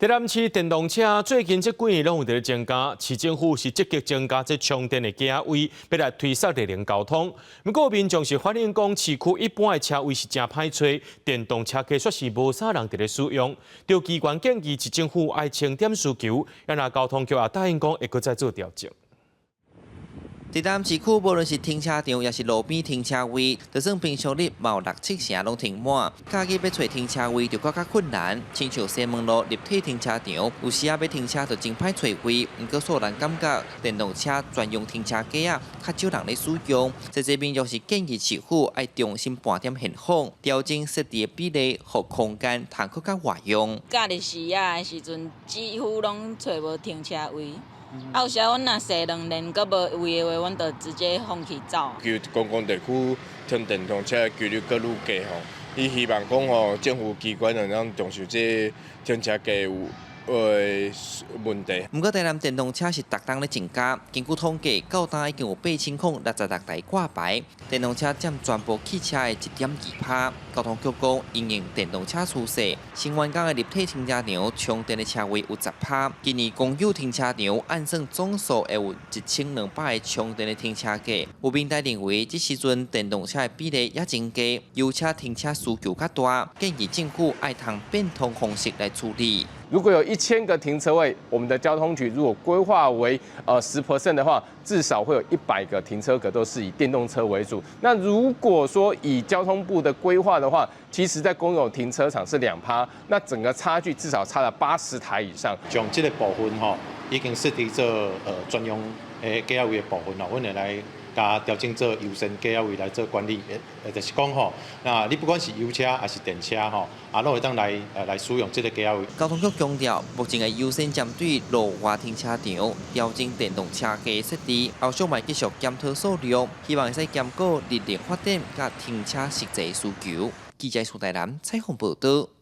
台南市电动车最近这几年拢有在增加，市政府是积极增加这充电的价位，要来推塞热能交通。不过民众是反映讲，市区一般的车位是真歹找，电动车确实是无啥人伫咧使用。就机关建议市政府爱清点需求，让那交通局也答应讲会搁再做调整。 台南市区无论是停车场，也是路边停车位，就算平常日冇6、7成拢停满，假日要找停车位就更加困难。亲像西门路立体停车场，有时啊要停车就真歹找位。不过所有人感觉电动车专用停车架啊，较少人咧使用。这边就是建议市府爱重新盘点现况，调整设置的比例，互空间通更加活用。假日时啊的时阵，几乎拢找无停车位。 有时阮若踅2年，阁无位的话，阮就直接放弃走。就公共地区停电动车的几率阁愈低吼，伊希望讲吼，政府机关能让重视这停车架有问题。不过，台南电动车是逐冬咧增加，根据统计，到今已经有8066台挂牌，电动车占全部汽车的1.2%。交通局讲，因应电动车趋势，新员工的立体停车场充电的车位有10%，今年公有停车场按算总数会有1200个充电的停车架。有民代认为，这时阵电动车的比例也增加，油车停车需求较大，建议政府爱通变通方式来处理。 如果有1000个停车位，我们的交通局如果规划为10% 的话，至少会有100个停车格都是以电动车为主。那如果说以交通部的规划的话，其实在公有停车场是2%，那整个差距至少差了80台以上。将这个部分吼，已经设定做专用架位的部分咯，阮会来。 加调整做优先价位来做管理，就是讲吼，那你不管是油车还是电车吼，都会当来使用这个价位。交通局强调，目前会优先针对路外停车场调整电动车架设置，后续会继续检讨数量，希望会使兼顾日能发展甲停车实际需求。记者苏台南采访报道。